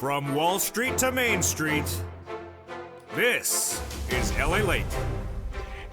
From Wall Street to Main Street, this is Lalate.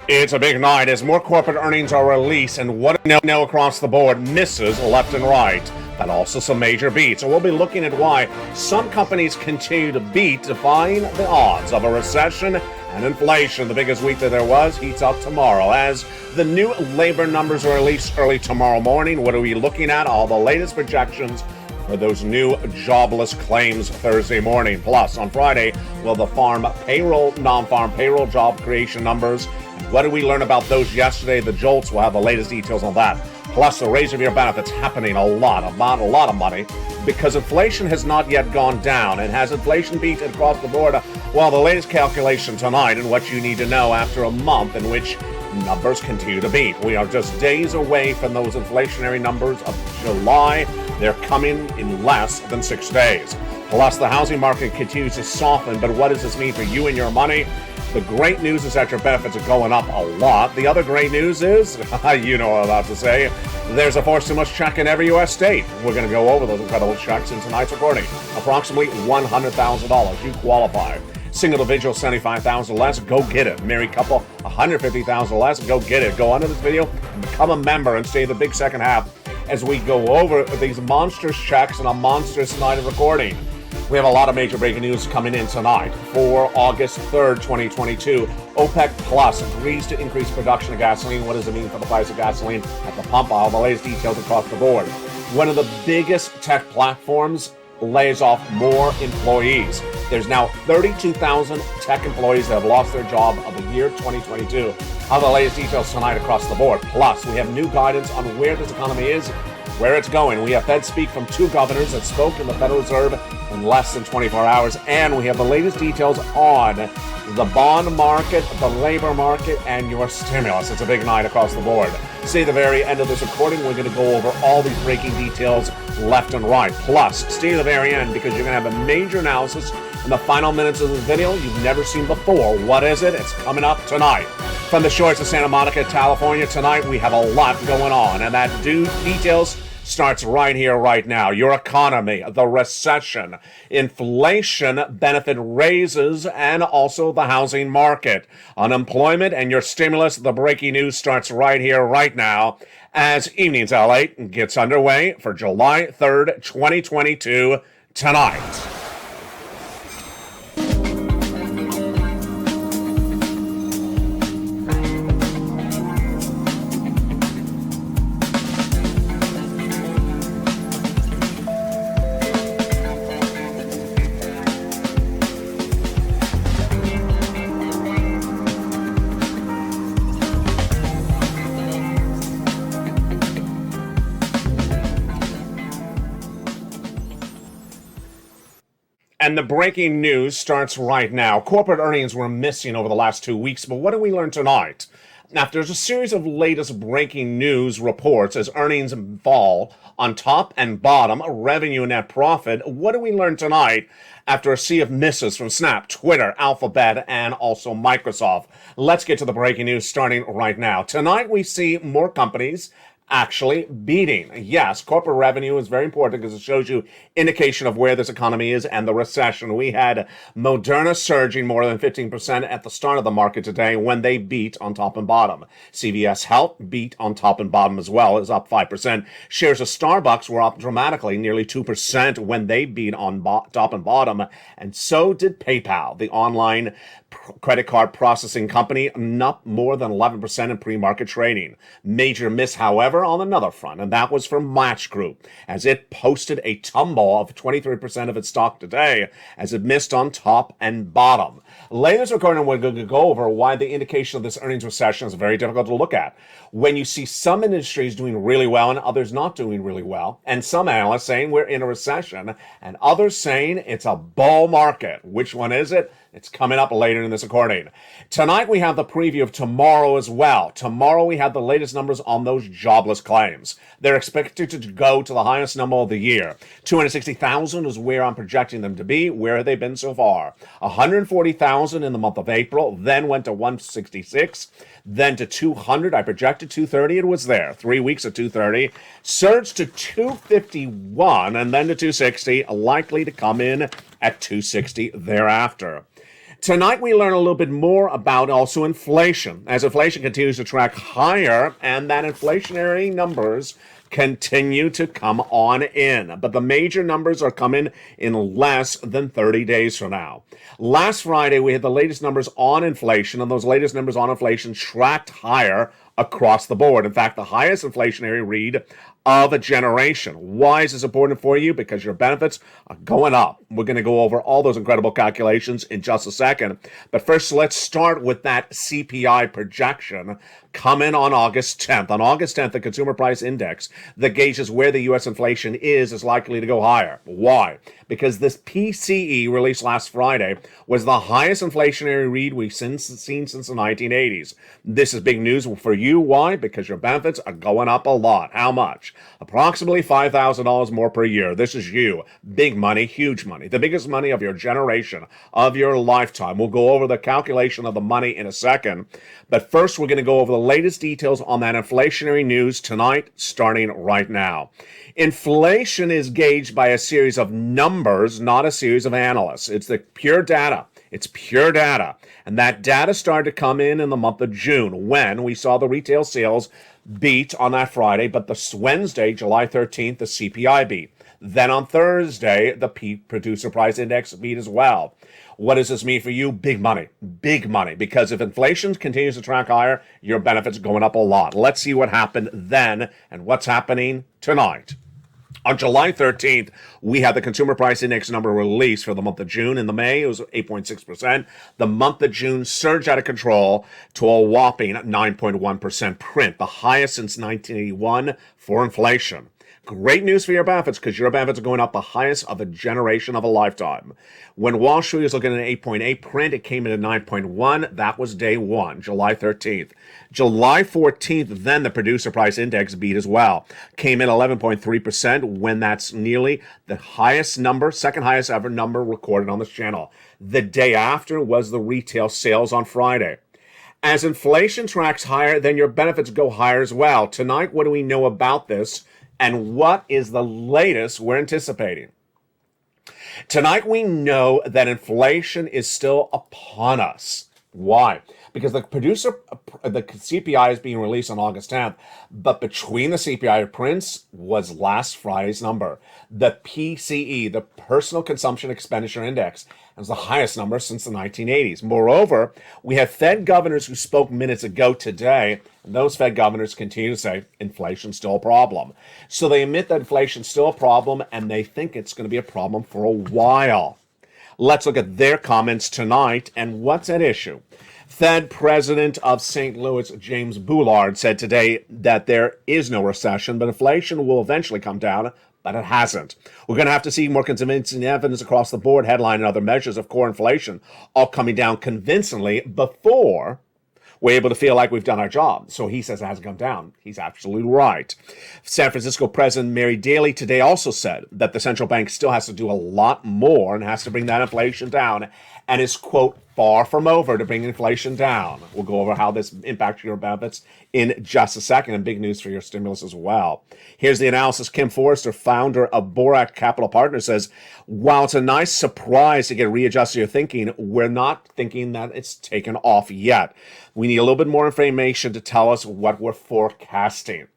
It's a big night as more corporate earnings are released, and what do we know across the board? Misses left and right, but also some major beats. And we'll be looking at why some companies continue to beat, defying the odds of a recession and inflation. The biggest week that there was heats up tomorrow as the new labor numbers are released early tomorrow morning. What are we looking at? All the latest projections for those new jobless claims Thursday morning. Plus, on Friday, will the farm payroll, non-farm payroll job creation numbers. What did we learn about those yesterday? The JOLTS will have the latest details on that. Plus, the raise of your benefits happening a lot of money because inflation has not yet gone down. And has inflation beat across the board? Well, the latest calculation tonight and what you need to know after a month in which numbers continue to beat. We are just days away from those inflationary numbers of July. They're coming in less than 6 days. Plus, the housing market continues to soften, but what does this mean for you and your money? The great news is that your benefits are going up a lot. The other great news is, you know what I'm about to say, there's a forced stimulus check in every U.S. state. We're going to go over those incredible checks in tonight's recording. Approximately $100,000. You qualify. Single individual, $75,000 less, go get it. Married couple, $150,000 less, go get it. Go under this video and become a member and stay the big second half as we go over these monstrous checks and a monstrous night of recording. We have a lot of major breaking news coming in tonight. For August 3rd, 2022, OPEC Plus agrees to increase production of gasoline. What does it mean for the price of gasoline at the pump? All the latest details across the board. One of the biggest tech platforms lays off more employees. There's now 32,000 tech employees that have lost their job of the year 2022. All the latest details tonight across the board. Plus, we have new guidance on where this economy is, where it's going. We have Fed speak from two governors that spoke in the Federal Reserve in less than 24 hours. And we have the latest details on the bond market, the labor market, and your stimulus. It's a big night across the board. See the very end of this recording, we're going to go over all these breaking details left and right. Plus, stay to the very end because you're going to have a major analysis in the final minutes of this video you've never seen before. What is it? It's coming up tonight. From the shores of Santa Monica, California, tonight we have a lot going on, and that details starts right here, right now. Your economy, the recession, inflation, benefit raises, and also the housing market. Unemployment and your stimulus, the breaking news starts right here, right now, as Evenings LA gets underway for July 3rd, 2022, tonight. And the breaking news starts right now. Corporate earnings were missing over the last 2 weeks, but what did we learn tonight? After a series of latest breaking news reports as earnings fall on top and bottom, revenue and net profit, what did we learn tonight after a sea of misses from Snap, Twitter, Alphabet, and also Microsoft? Let's get to the breaking news starting right now. Tonight we see more companies actually beating. Yes, corporate revenue is very important because it shows you indication of where this economy is and the recession. We had Moderna surging more than 15% at the start of the market today when they beat on top and bottom. CVS Health beat on top and bottom as well, is up 5%. Shares of Starbucks were up dramatically, nearly 2% when they beat on top and bottom. And so did PayPal, the online credit card processing company, up more than 11% in pre-market trading. Major miss, however, on another front, and that was from Match Group, as it posted a tumble of 23% of its stock today, as it missed on top and bottom. Later in this recording, we're going to go over why the indication of this earnings recession is very difficult to look at. When you see some industries doing really well and others not doing really well, and some analysts saying we're in a recession, and others saying it's a bull market. Which one is it? It's coming up later in this recording. Tonight we have the preview of tomorrow as well. Tomorrow we have the latest numbers on those jobless claims. They're expected to go to the highest number of the year. 260,000 is where I'm projecting them to be. Where have they been so far? 140,000 in the month of April, then went to 166, then to 200. I projected 230. It was there. 3 weeks at 230. Surged to 251 and then to 260. Likely to come in at $2.60 thereafter. Tonight, we learn a little bit more about also inflation, as inflation continues to track higher and that inflationary numbers continue to come on in. But the major numbers are coming in less than 30 days from now. Last Friday, we had the latest numbers on inflation, and those latest numbers on inflation tracked higher across the board. In fact, the highest inflationary read of a generation. Why is this important for you? Because your benefits are going up. We're going to go over all those incredible calculations in just a second. But first, let's start with that CPI projection coming on August 10th. On August 10th, the Consumer Price Index that gauges where the U.S. inflation is likely to go higher. Why? Because this PCE released last Friday was the highest inflationary read we've seen since the 1980s. This is big news for you. Why? Because your benefits are going up a lot. How much? Approximately $5,000 more per year. This is you. Big money, huge money. The biggest money of your generation, of your lifetime. We'll go over the calculation of the money in a second. But first, we're going to go over the latest details on that inflationary news tonight, starting right now. Inflation is gauged by a series of numbers, not a series of analysts. It's the pure data. It's pure data. And that data started to come in the month of June when we saw the retail sales beat on that Friday, but the Wednesday, July 13th, the CPI beat. Then on Thursday, the Producer Price Index beat as well. What does this mean for you? Big money. Big money. Because if inflation continues to track higher, your benefits are going up a lot. Let's see what happened then and what's happening tonight. On July 13th, we had the Consumer Price Index number released for the month of June. In the May, it was 8.6%. The month of June surged out of control to a whopping 9.1% print, the highest since 1981 for inflation. Great news for your benefits because your benefits are going up the highest of a generation of a lifetime. When Wall Street was looking at an 8.8 print, it came in at 9.1. That was day one, July 13th. July 14th, then the Producer Price Index beat as well. Came in 11.3% when that's nearly the highest number, second highest ever number recorded on this channel. The day after was the retail sales on Friday. As inflation tracks higher, then your benefits go higher as well. Tonight, what do we know about this? And what is the latest we're anticipating? Tonight, we know that inflation is still upon us. Why? Because the CPI is being released on August 10th, but between the CPI prints was last Friday's number. The PCE, the Personal Consumption Expenditure Index, was the highest number since the 1980s. Moreover, we have Fed governors who spoke minutes ago today, and those Fed governors continue to say inflation's still a problem. So they admit that inflation's still a problem, and they think it's going to be a problem for a while. Let's look at their comments tonight and what's at issue. Fed President of St. Louis, James Bullard, said today that there is no recession, but inflation will eventually come down, but it hasn't. We're going to have to see more convincing evidence across the board, headline and other measures of core inflation, all coming down convincingly before we're able to feel like we've done our job. So he says it hasn't come down. He's absolutely right. San Francisco President Mary Daly today also said that the central bank still has to do a lot more and has to bring that inflation down and is, quote, far from over to bring inflation down. We'll go over how this impacts your benefits in just a second, and big news for your stimulus as well. Here's the analysis. Kim Forrester, founder of Borak Capital Partners, says, while it's a nice surprise to get readjusted your thinking, we're not thinking that it's taken off yet. We need a little bit more information to tell us what we're forecasting.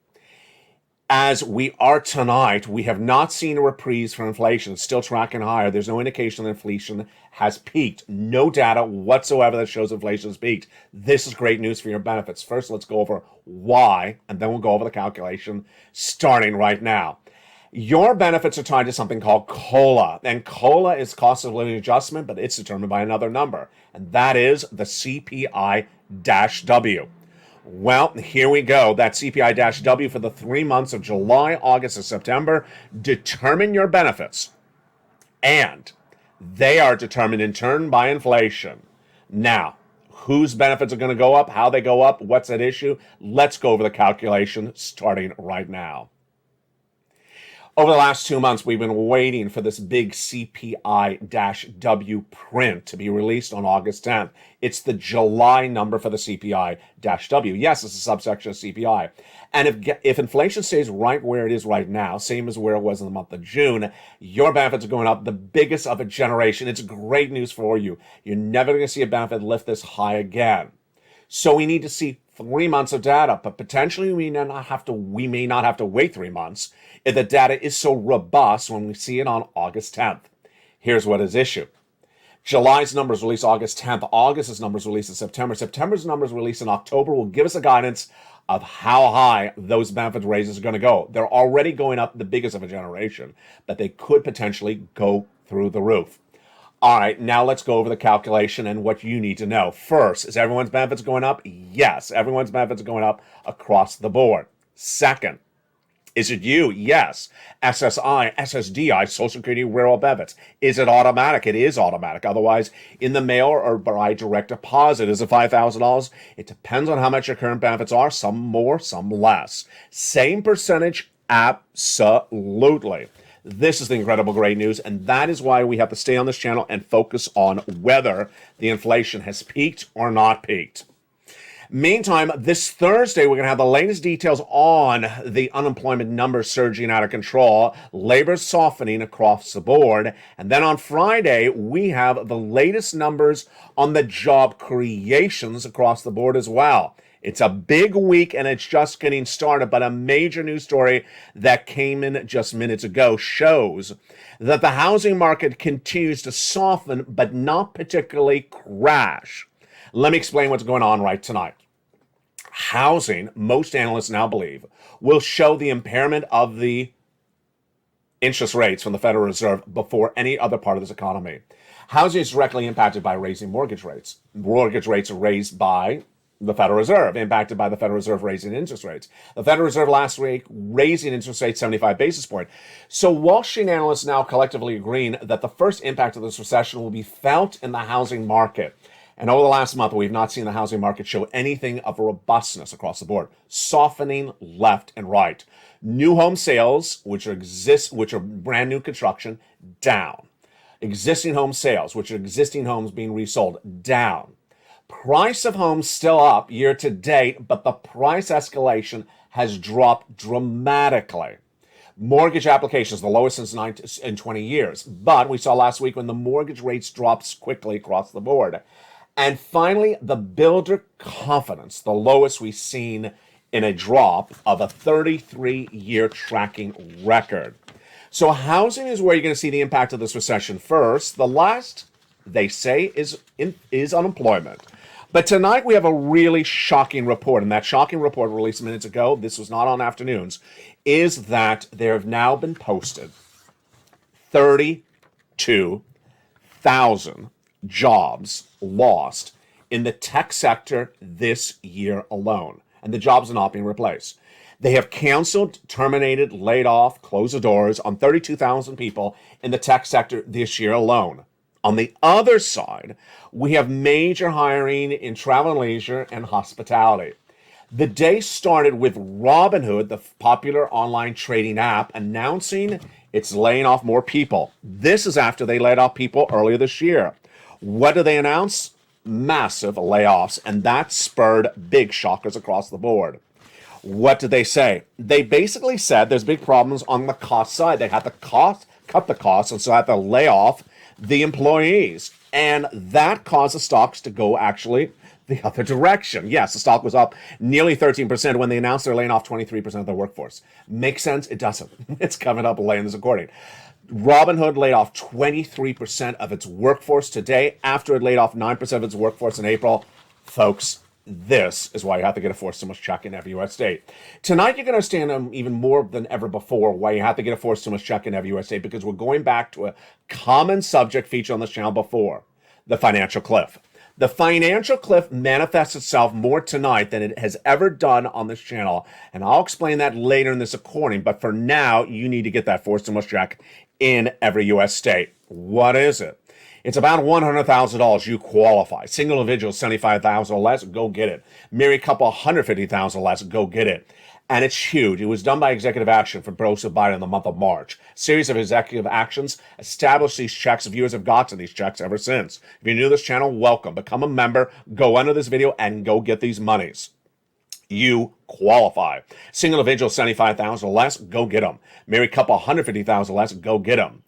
As we are tonight, we have not seen a reprise for inflation. It's still tracking higher. There's no indication that inflation has peaked. No data whatsoever that shows inflation has peaked. This is great news for your benefits. First, let's go over why, and then we'll go over the calculation starting right now. Your benefits are tied to something called COLA, and COLA is cost of living adjustment, but it's determined by another number, and that is the CPI-W. Well, here we go. That CPI-W for the 3 months of July, August, and September determine your benefits. And they are determined in turn by inflation. Now, whose benefits are going to go up, how they go up, what's at issue? Let's go over the calculation starting right now. Over the last 2 months, we've been waiting for this big CPI-W print to be released on August 10th. It's the July number for the CPI-W. Yes, it's a subsection of CPI. And if inflation stays right where it is right now, same as where it was in the month of June, your benefits are going up the biggest of a generation. It's great news for you. You're never going to see a benefit lift this high again. So we need to see 3 months of data, but potentially we may not have to wait 3 months if the data is so robust when we see it on August 10th. Here's what is issued. July's numbers release August 10th. August's numbers release in September. September's numbers release in October will give us a guidance of how high those benefit raises are going to go. They're already going up the biggest of a generation, but they could potentially go through the roof. All right, now let's go over the calculation and what you need to know. First, is everyone's benefits going up? Yes, everyone's benefits are going up across the board. Second, is it you? Yes. SSI, SSDI, Social Security rural benefits. Is it automatic? It is automatic. Otherwise, in the mail or by direct deposit. Is it $5,000? It depends on how much your current benefits are. Some more, some less. Same percentage? Absolutely. This is the incredible great news, and that is why we have to stay on this channel and focus on whether the inflation has peaked or not peaked. Meantime, this Thursday, we're going to have the latest details on the unemployment numbers surging out of control, labor softening across the board, and then on Friday, we have the latest numbers on the job creations across the board as well. It's a big week and it's just getting started, but a major news story that came in just minutes ago shows that the housing market continues to soften, but not particularly crash. Let me explain what's going on right tonight. Housing, most analysts now believe, will show the impairment of the interest rates from the Federal Reserve before any other part of this economy. Housing is directly impacted by raising mortgage rates. Mortgage rates are raised by the Federal Reserve, impacted by the Federal Reserve raising interest rates. The Federal Reserve last week raising interest rates 75 basis points. So Wall Street analysts now collectively agreeing that the first impact of this recession will be felt in the housing market. And over the last month, we've not seen the housing market show anything of robustness across the board, softening left and right. New home sales, which are brand new construction, down. Existing home sales, which are existing homes being resold, down. Price of homes still up year to date, but the price escalation has dropped dramatically. Mortgage applications, the lowest since in 20 years. But we saw last week when the mortgage rates dropped quickly across the board. And finally, the builder confidence, the lowest we've seen in a drop of a 33-year tracking record. So housing is where you're going to see the impact of this recession first. The last, they say, is unemployment. But tonight we have a really shocking report, and that shocking report released minutes ago, this was not on afternoons, is that there have now been posted 32,000 jobs lost in the tech sector this year alone. And the jobs are not being replaced. They have canceled, terminated, laid off, closed the doors on 32,000 people in the tech sector this year alone. On the other side, we have major hiring in travel and leisure and hospitality. The day started with Robinhood, the popular online trading app, announcing it's laying off more people. This is after they laid off people earlier this year. What do they announce? Massive layoffs, and that spurred big shockers across the board. What did they say? They basically said there's big problems on the cost side. They had to cut the costs, and so had to lay off the employees. And that caused the stocks to go actually the other direction. Yes, the stock was up nearly 13% when they announced they're laying off 23% of their workforce. Makes sense? It doesn't. It's coming up laying this according. Robinhood laid off 23% of its workforce today after it laid off 9% of its workforce in April. Folks, this is why you have to get a forced stimulus check in every U.S. state. Tonight, you're going to understand even more than ever before why you have to get a forced stimulus check in every U.S. state, because we're going back to a common subject featured on this channel before, the financial cliff. The financial cliff manifests itself more tonight than it has ever done on this channel, and I'll explain that later in this recording, but for now, you need to get that forced stimulus check in every U.S. state. What is it? It's about $100,000 you qualify. Single individual, $75,000 or less, go get it. Married couple, $150,000 or less, go get it. And it's huge. It was done by executive action from President Biden in the month of March. A series of executive actions established these checks. Viewers have gotten these checks ever since. If you're new to this channel, welcome. Become a member. Go under this video and go get these monies. You qualify. Single individual, 75,000 or less, go get them. Married couple, 150,000 or less, go get them.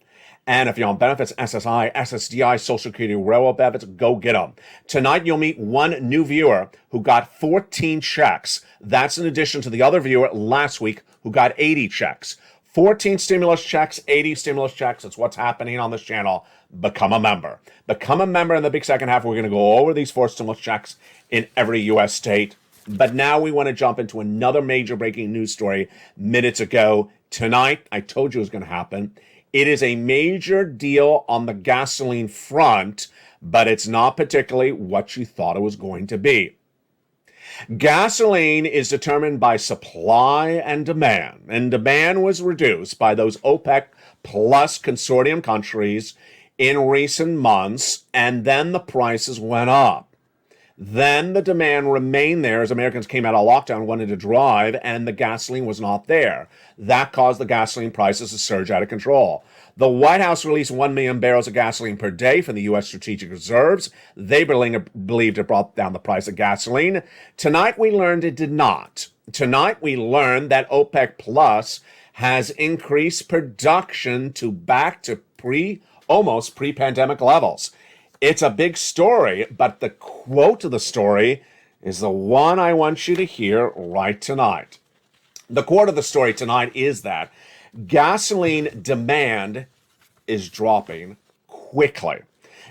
And if you're on benefits, SSI, SSDI, Social Security, railroad benefits, go get them. Tonight, you'll meet one new viewer who got 14 checks. That's in addition to the other viewer last week who got 80 checks. 14 stimulus checks, 80 stimulus checks. That's what's happening on this channel. Become a member. Become a member in the big second half. We're going to go over these 4 stimulus checks in every U.S. state. But now we want to jump into another major breaking news story minutes ago. Tonight, I told you it was going to happen. It is a major deal on the gasoline front, but it's not particularly what you thought it was going to be. Gasoline is determined by supply and demand was reduced by those OPEC plus consortium countries in recent months, and then the prices went up. Then the demand remained there as Americans came out of lockdown, wanted to drive, and the gasoline was not there. That caused the gasoline prices to surge out of control. The White House released 1 million barrels of gasoline per day from the U.S. strategic reserves. They believed it brought down the price of gasoline. Tonight we learned it did not. Tonight we learned that OPEC Plus has increased production to back to almost pre-pandemic levels. It's a big story, but the quote of the story is the one I want you to hear right tonight. The quote of the story tonight is that gasoline demand is dropping quickly.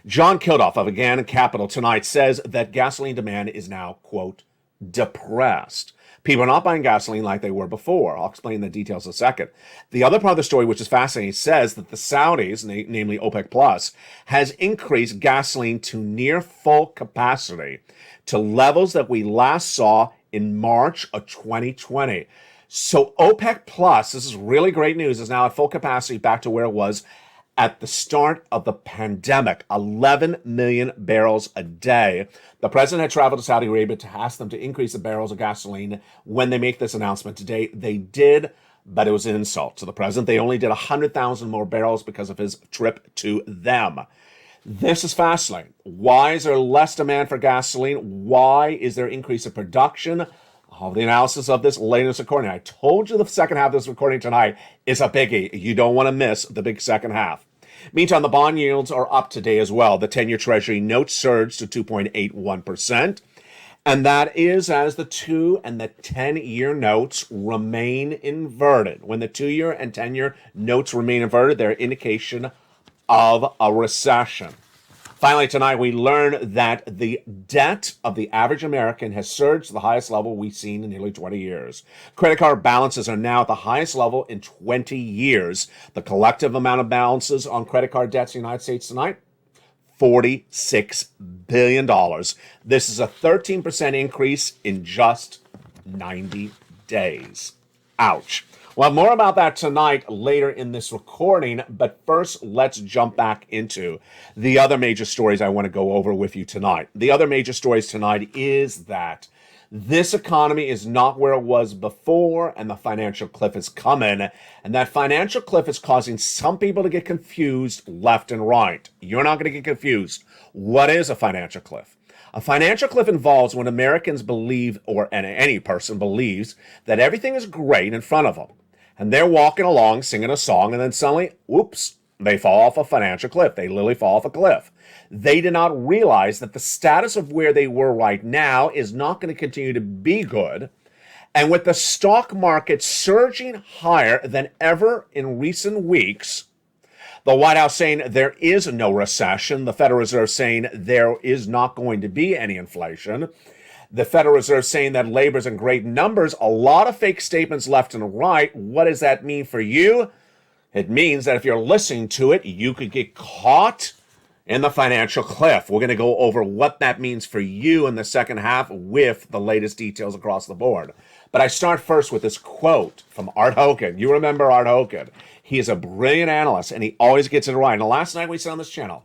John Kilduff of Again Capital tonight says that gasoline demand is now, quote, depressed. People are not buying gasoline like they were before. I'll explain the details in a second. The other part of the story, which is fascinating, says that the Saudis, namely OPEC Plus, has increased gasoline to near full capacity to levels that we last saw in March of 2020. So OPEC Plus, this is really great news, is now at full capacity back to where it was at the start of the pandemic, 11 million barrels a day. The president had traveled to Saudi Arabia to ask them to increase the barrels of gasoline when they make this announcement today. They did, but it was an insult to the president. They only did 100,000 more barrels because of his trip to them. This is fascinating. Why is there less demand for gasoline? Why is there increase in production? All the analysis of this later in this recording. I told you the second half of this recording tonight is a biggie. You don't want to miss the big second half. Meantime, the bond yields are up today as well. The 10-year Treasury note surged to 2.81%. And that is as the 2 and the 10-year notes remain inverted. When the 2-year and 10-year notes remain inverted, they're an indication of a recession. Finally, tonight, we learn that the debt of the average American has surged to the highest level we've seen in nearly 20 years. Credit card balances are now at the highest level in 20 years. The collective amount of balances on credit card debts in the United States tonight, $46 billion. This is a 13% increase in just 90 days. Ouch. We'll have more about that tonight later in this recording, but first let's jump back into the other major stories I want to go over with you tonight. The other major stories tonight is that this economy is not where it was before, and the financial cliff is coming, and that financial cliff is causing some people to get confused left and right. You're not going to get confused. What is a financial cliff? A financial cliff involves when Americans believe, or any person believes, that everything is great in front of them. And they're walking along singing a song, and then suddenly, whoops, they fall off a financial cliff. They literally fall off a cliff. They did not realize that the status of where they were right now is not going to continue to be good. And with the stock market surging higher than ever in recent weeks, the White House saying there is no recession, the Federal Reserve saying there is not going to be any inflation, the Federal Reserve saying that labor's in great numbers, a lot of fake statements left and right. What does that mean for you? It means that if you're listening to it, you could get caught in the financial cliff. We're going to go over what that means for you in the second half with the latest details across the board. But I start first with this quote from Art Hogan. You remember Art Hogan. He is a brilliant analyst, and he always gets it right. And last night we said on this channel,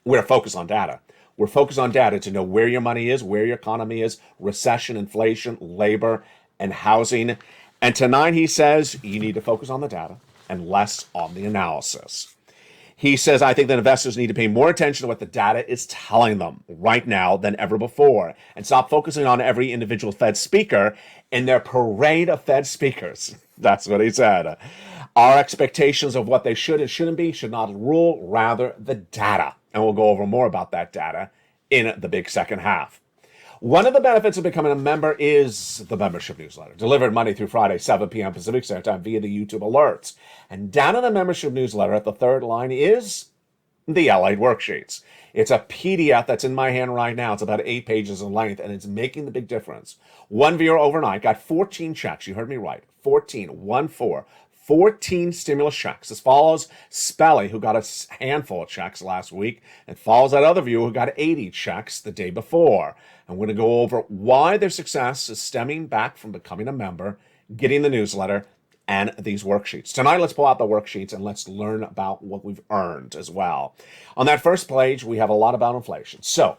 we're focused on data. We're focused on data to know where your money is, where your economy is, recession, inflation, labor, and housing. And tonight he says you need to focus on the data and less on the analysis. He says, I think that investors need to pay more attention to what the data is telling them right now than ever before and stop focusing on every individual Fed speaker in their parade of Fed speakers. That's what he said. Our expectations of what they should and shouldn't be should not rule, rather the data. And we'll go over more about that data in the big second half. One of the benefits of becoming a member is the membership newsletter, delivered Monday through Friday, 7 p.m. Pacific Standard Time via the YouTube alerts. And down in the membership newsletter at the third line is the Lalate worksheets. It's a PDF that's in my hand right now. It's about 8 pages in length, and it's making the big difference. One viewer overnight got 14 checks. You heard me right. 14 stimulus checks. This follows Spelly, who got a handful of checks last week, and follows that other viewer who got 80 checks the day before. I'm going to go over why their success is stemming back from becoming a member, getting the newsletter, and these worksheets. Tonight, let's pull out the worksheets and let's learn about what we've earned as well. On that first page, we have a lot about inflation. So,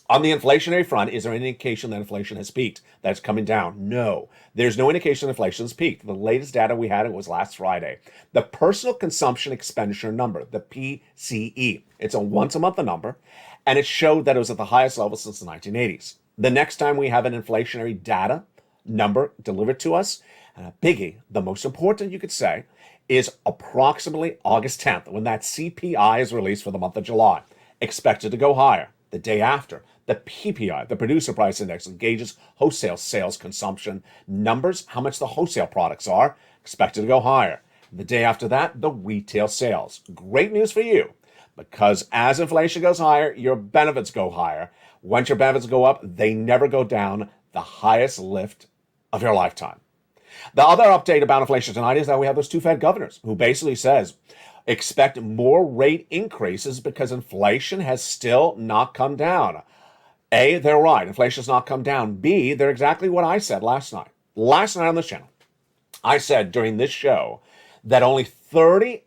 on the inflationary front, is there any indication that inflation has peaked, that it's coming down? No. There's no indication that inflation has peaked. The latest data we had, it was last Friday. The personal consumption expenditure number, the PCE. It's a once-a-month number, and it showed that it was at the highest level since the 1980s. The next time we have an inflationary data number delivered to us, and a biggie, the most important you could say, is approximately August 10th, when that CPI is released for the month of July. Expected to go higher. The day after, the PPI, the Producer Price Index, gauges wholesale sales consumption numbers, how much the wholesale products are, expected to go higher. The day after that, the retail sales. Great news for you, because as inflation goes higher, your benefits go higher. Once your benefits go up, they never go down, the highest lift of your lifetime. The other update about inflation tonight is that we have those two Fed governors who basically says, expect more rate increases because inflation has still not come down. A, they're right. Inflation has not come down. B, they're exactly what I said last night. Last night on this channel, I said during this show that only 30%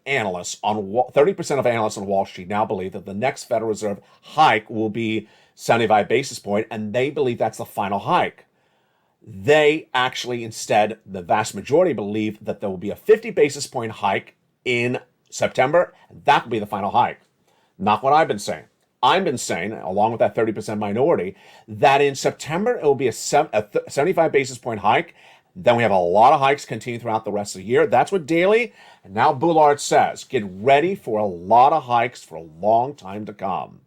of analysts on Wall Street now believe that the next Federal Reserve hike will be 75 basis points, and they believe that's the final hike. They actually instead, the vast majority believe that there will be a 50 basis point hike in September, and that will be the final hike. Not what I've been saying. I've been saying, along with that 30% minority, that in September it will be a 75 basis point hike. Then we have a lot of hikes continue throughout the rest of the year. That's what Daly and now Bullard says. Get ready for a lot of hikes for a long time to come.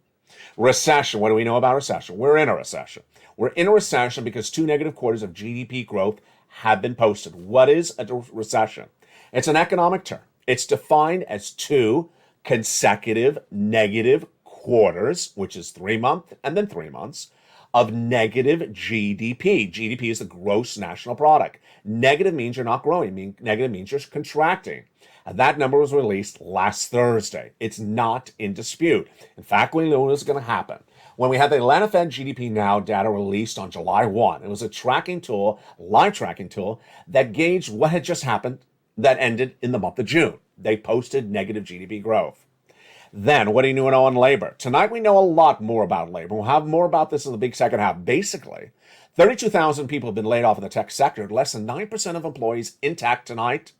Recession. What do we know about recession? We're in a recession. We're in a recession because 2 negative quarters of GDP growth have been posted. What is a recession? It's an economic term. It's defined as 2 consecutive negative quarters, which is 3 months and then 3 months, of negative GDP. GDP is the gross national product. Negative means you're not growing. Negative means you're contracting. And that number was released last Thursday. It's not in dispute. In fact, we know what's going to happen. When we had the Atlanta Fed GDP Now data released on July 1, it was a tracking tool, live tracking tool, that gauged what had just happened that ended in the month of June. They posted negative GDP growth. Then, what do you know on labor? Tonight, we know a lot more about labor. We'll have more about this in the big second half. Basically, 32,000 people have been laid off in the tech sector. Less than 9% of employees intact tonight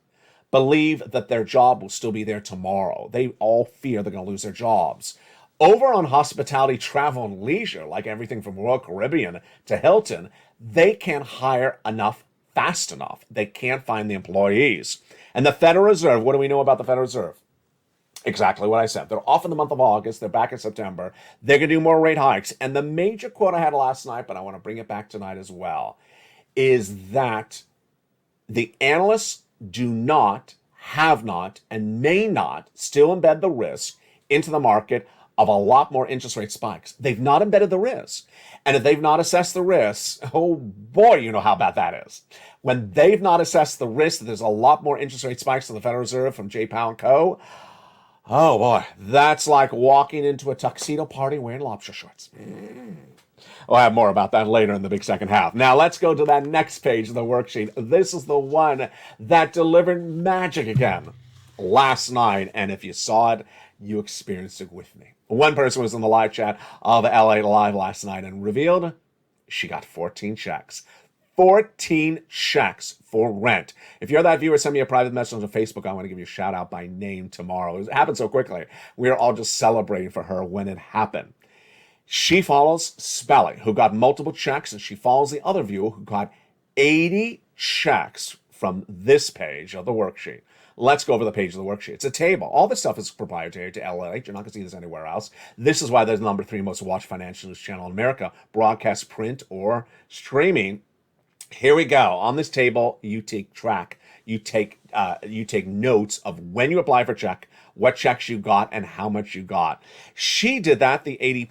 believe that their job will still be there tomorrow. They all fear they're going to lose their jobs. Over on hospitality, travel, and leisure, like everything from Royal Caribbean to Hilton, they can't hire enough fast enough. They can't find the employees. And the Federal Reserve, what do we know about the Federal Reserve? Exactly what I said. They're off in the month of August. They're back in September. They're going to do more rate hikes. And the major quote I had last night, but I want to bring it back tonight as well, is that the analysts do not, have not, and may not still embed the risk into the market of a lot more interest rate spikes. They've not embedded the risk. And if they've not assessed the risks, oh boy, you know how bad that is. When they've not assessed the risk that there's a lot more interest rate spikes to the Federal Reserve from J. Powell and Co., oh boy, that's like walking into a tuxedo party wearing lobster shorts. We'll have more about that later in the big second half. Now let's go to that next page of the worksheet. This is the one that delivered magic again last night. And if you saw it, you experienced it with me. One person was in the live chat of LA Live last night and revealed she got 14 checks. 14 checks for rent. If you're that viewer, send me a private message on Facebook. I want to give you a shout out by name tomorrow. It happened so quickly. We are all just celebrating for her when it happened. She follows Spelly, who got multiple checks, and she follows the other viewer who got 80 checks from this page of the worksheet. Let's go over the page of the worksheet. It's a table. All this stuff is proprietary to Lalate. You're not going to see this anywhere else. This is why there's the number 3 most watched financial news channel in America, broadcast, print, or streaming. Here we go. On this table, you take track. You take notes of when you apply for check, what checks you got, and how much you got. She did that, the 80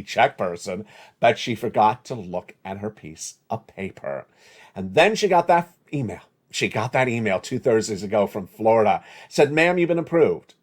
check person, but she forgot to look at her piece of paper. And then she got that email. She got that email 2 Thursdays ago from Florida. Said, ma'am, you've been approved.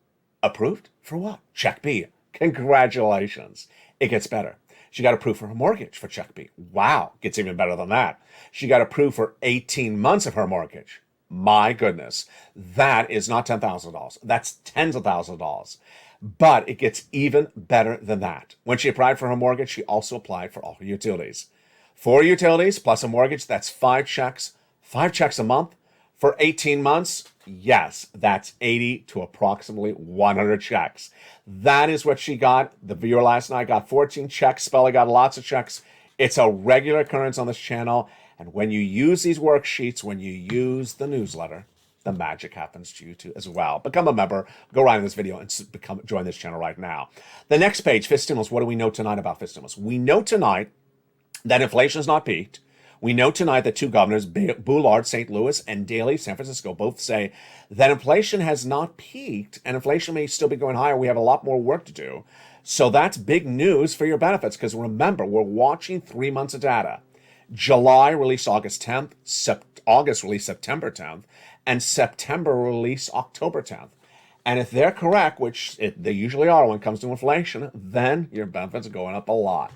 Approved? For what? Check B. Congratulations. It gets better. She got approved for her mortgage for check B. Wow. Gets even better than that. She got approved for 18 months of her mortgage. My goodness. That is not $10,000. That's tens of thousands of dollars. But it gets even better than that. When she applied for her mortgage, she also applied for all her utilities. 4 utilities plus a mortgage, that's 5 checks. 5 checks a month for 18 months. Yes, that's 80 to approximately 100 checks. That is what she got. The viewer last night got 14 checks. Spelly got lots of checks. It's a regular occurrence on this channel. And when you use these worksheets, when you use the newsletter, the magic happens to you too as well. Become a member. Go right in this video and join this channel right now. The next page, fifth stimulus. What do we know tonight about fifth stimulus? We know tonight that inflation has not peaked. We know tonight that 2 governors, Bullard, St. Louis, and Daley, San Francisco, both say that inflation has not peaked and inflation may still be going higher. We have a lot more work to do. So that's big news for your benefits because remember, we're watching 3 months of data. July released August 10th, August released September 10th, and September released October 10th. And if they're correct, which they usually are when it comes to inflation, then your benefits are going up a lot.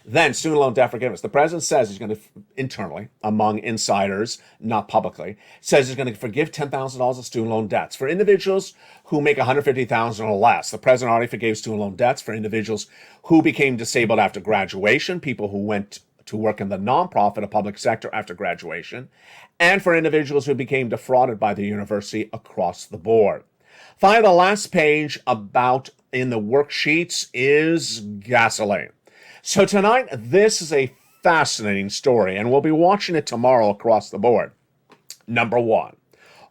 Then, student loan debt forgiveness. The president says he's going to, internally, among insiders, not publicly, says he's going to forgive $10,000 of student loan debts. For individuals who make $150,000 or less, the president already forgave student loan debts for individuals who became disabled after graduation, people who went to work in the nonprofit or public sector after graduation, and for individuals who became defrauded by the university across the board. Finally, the last page about in the worksheets is gasoline. So tonight, this is a fascinating story, and we'll be watching it tomorrow across the board. Number 1,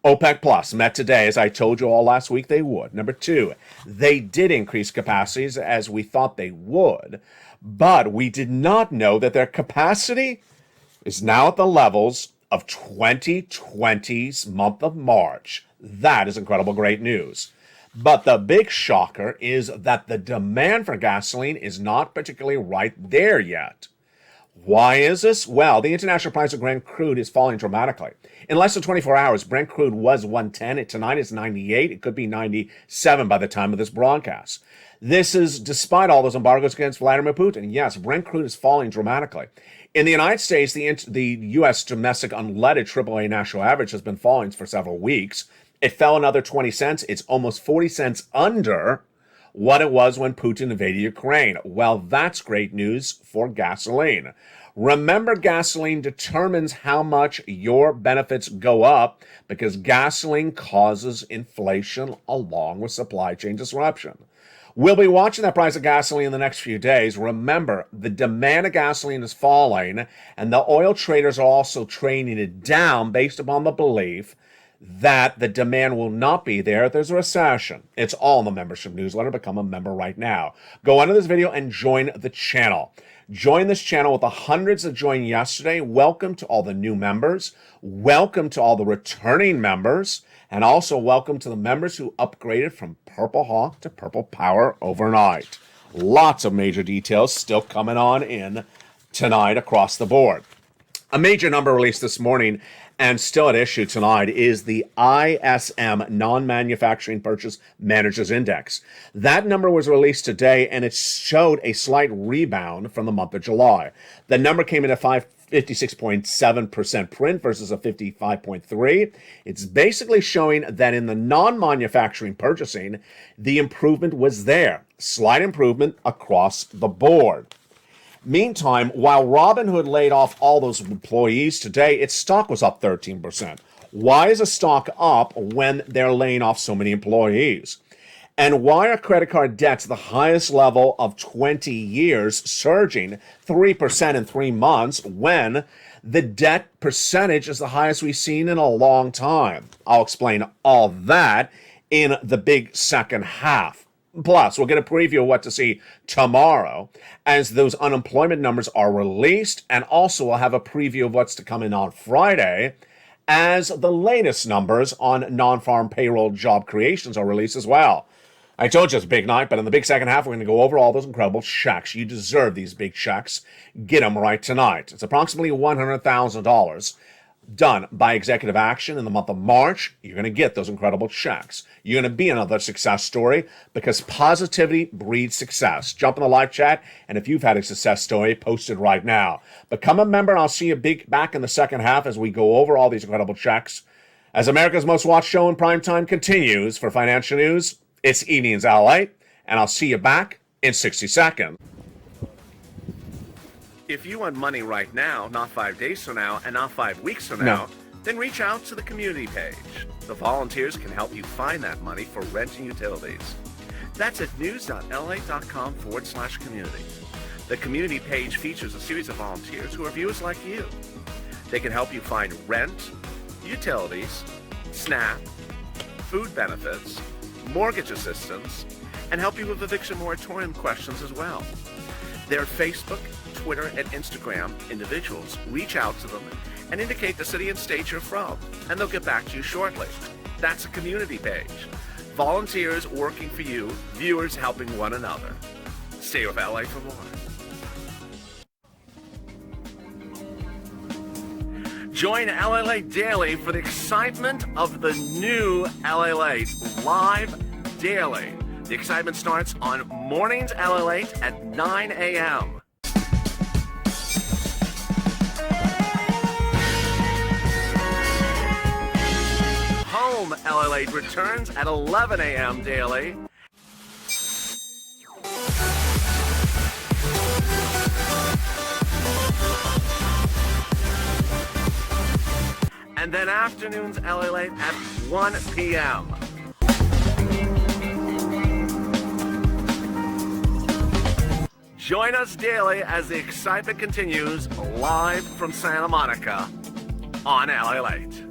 OPEC Plus met today, as I told you all last week they would. Number 2, they did increase capacities as we thought they would, but we did not know that their capacity is now at the levels of 2020's month of March. That is incredible, great news. But the big shocker is that the demand for gasoline is not particularly right there yet. Why is this? Well, the international price of Brent crude is falling dramatically. In less than 24 hours, Brent crude was 110. Tonight it's 98. It could be 97 by the time of this broadcast. This is despite all those embargoes against Vladimir Putin. Yes, Brent crude is falling dramatically. In the United States, the U.S. domestic unleaded AAA national average has been falling for several weeks. It fell another 20 cents. It's almost 40 cents under what it was when Putin invaded Ukraine. Well, that's great news for gasoline. Remember, gasoline determines how much your benefits go up because gasoline causes inflation along with supply chain disruption. We'll be watching that price of gasoline in the next few days. Remember, the demand of gasoline is falling, and the oil traders are also trading it down based upon the belief that the demand will not be there if there's a recession. It's all in the membership newsletter. Become a member right now. Go under this video and join the channel. Join this channel with the hundreds that joined yesterday. Welcome to all the new members. Welcome to all the returning members. And also welcome to the members who upgraded from Purple Hawk to Purple Power overnight. Lots of major details still coming on in tonight across the board. A major number released this morning and still at issue tonight is the ISM Non-Manufacturing Purchase Managers Index. That number was released today, and it showed a slight rebound from the month of July. The number came in at 56.7% print versus a 55.3. It's basically showing that in the non-manufacturing purchasing, the improvement was there. Slight improvement across the board. Meantime, while Robinhood laid off all those employees today, its stock was up 13%. Why is a stock up when they're laying off so many employees? And why are credit card debts the highest level of 20 years, surging 3% in 3 months when the debt percentage is the highest we've seen in a long time? I'll explain all that in the big second half. Plus, we'll get a preview of what to see tomorrow as those unemployment numbers are released, and also we'll have a preview of what's to come in on Friday as the latest numbers on non-farm payroll job creations are released as well. I told you it's a big night, but in the big second half, we're going to go over all those incredible checks. You deserve these big checks. Get them right tonight. It's approximately $100,000 done by executive action in the month of March. You're going to get those incredible checks. You're going to be another success story because positivity breeds success. Jump in the live chat, and if you've had a success story, post it right now. Become a member, and I'll see you back in the second half as we go over all these incredible checks. As America's most watched show in primetime continues for financial news, it's Evenings Lalate, and I'll see you back in 60 seconds. If you want money right now, not 5 days from now, and not 5 weeks from now, then reach out to the community page. The volunteers can help you find that money for rent and utilities. That's at news.la.com/community. The community page features a series of volunteers who are viewers like you. They can help you find rent, utilities, SNAP, food benefits, mortgage assistance, and help you with eviction moratorium questions as well. Their Facebook, Twitter, and Instagram individuals reach out to them and indicate the city and state you're from, and they'll get back to you shortly. That's a community page. Volunteers working for you, viewers helping one another. Stay with LA for more. Join LA Daily for the excitement of the new LA live daily. The excitement starts on mornings LA at 9 a.m. Home LA returns at 11 a.m. daily. And then afternoons LA at 1 p.m. Join us daily as the excitement continues live from Santa Monica on LA Late.